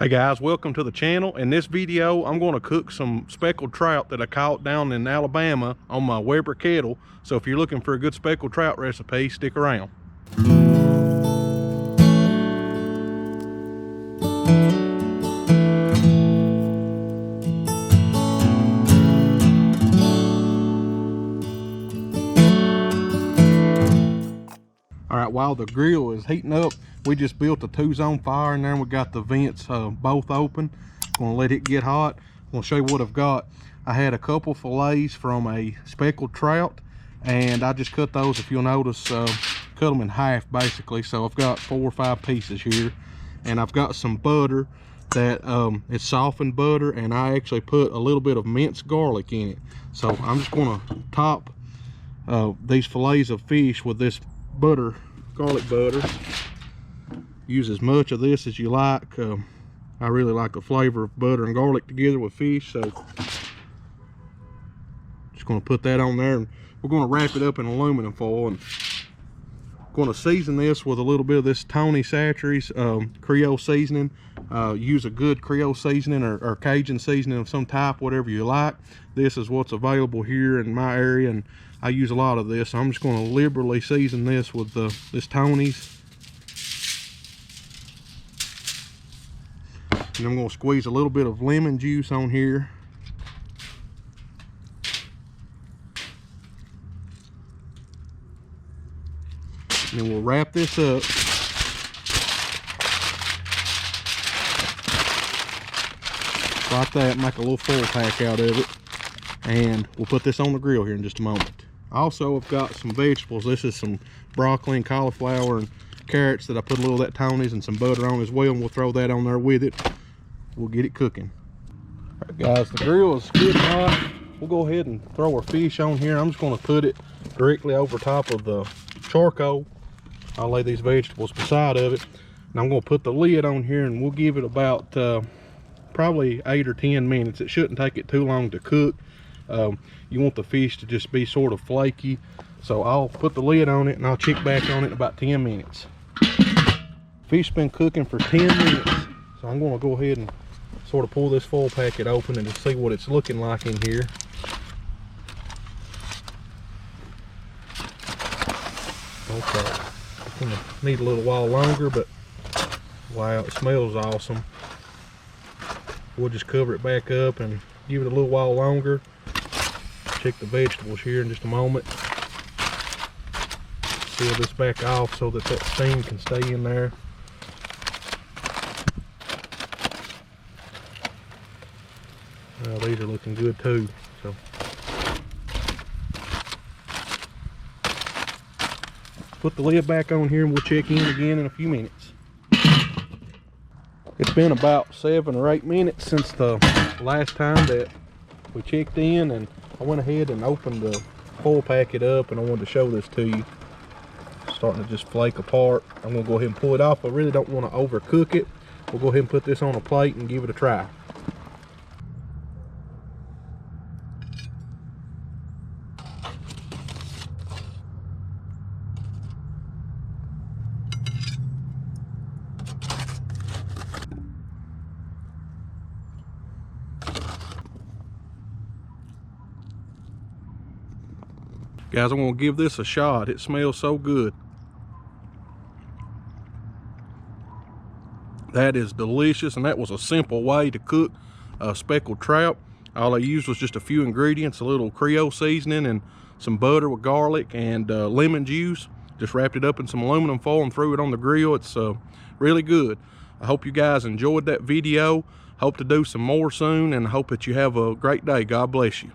Hey guys, welcome to the channel. In this video, I'm going to cook some speckled trout that I caught down in Alabama on my Weber kettle. So if you're looking for a good speckled trout recipe, stick around. All right, while the grill is heating up, we just built a 2-zone fire in there, and we got the vents both open. Gonna let it get hot. I'm gonna show you what I've got. I had a couple fillets from a speckled trout, and I just cut those, if you'll notice, cut them in half basically. So I've got 4 or 5 pieces here, and I've got some butter that it's softened butter, and I actually put a little bit of minced garlic in it. So I'm just gonna top these fillets of fish with this butter, garlic butter. Use as much of this as you like. I really like the flavor of butter and garlic together with fish, so just going to put that on there, and we're going to wrap it up in aluminum foil, and going to season this with a little bit of this Tony Chachere's Creole seasoning. Use a good Creole seasoning or Cajun seasoning of some type, whatever you like. This is what's available here in my area, and I use a lot of this. So I'm just going to liberally season this with this Tony's. And I'm going to squeeze a little bit of lemon juice on here. And then we'll wrap this up. Like that, make a little full pack out of it. And we'll put this on the grill here in just a moment. Also, I've got some vegetables. This is some broccoli and cauliflower and carrots that I put a little of that Tony's and some butter on as well, and we'll throw that on there with it. We'll get it cooking. All right guys, the grill is getting hot. We'll go ahead and throw our fish on here. I'm just going to put it directly over top of the charcoal. I'll lay these vegetables beside of it, and I'm going to put the lid on here, and we'll give it about probably 8 or 10 minutes. It shouldn't take it too long to cook. You want the fish to just be sort of flaky, so I'll put the lid on it and I'll check back on it in about 10 minutes. Fish been cooking for 10 minutes, so I'm going to go ahead and sort of pull this foil packet open and just see what it's looking like in here. Okay, it's going to need a little while longer, but wow, it smells awesome. We'll just cover it back up and give it a little while longer. Check the vegetables here in just a moment. Seal this back off so that steam can stay in there. These are looking good too. So put the lid back on here, and we'll check in again in a few minutes. It's been about 7 or 8 minutes since the last time that we checked in, and I went ahead and opened the foil packet up, and I wanted to show this to you. It's starting to just flake apart. I'm going to go ahead and pull it off. I really don't want to overcook it. We'll go ahead and put this on a plate and give it a try. Guys, I'm going to give this a shot. It smells so good. That is delicious, and that was a simple way to cook speckled trout. All I used was just a few ingredients, a little Creole seasoning and some butter with garlic and lemon juice. Just wrapped it up in some aluminum foil and threw it on the grill. It's really good. I hope you guys enjoyed that video. Hope to do some more soon, and hope that you have a great day. God bless you.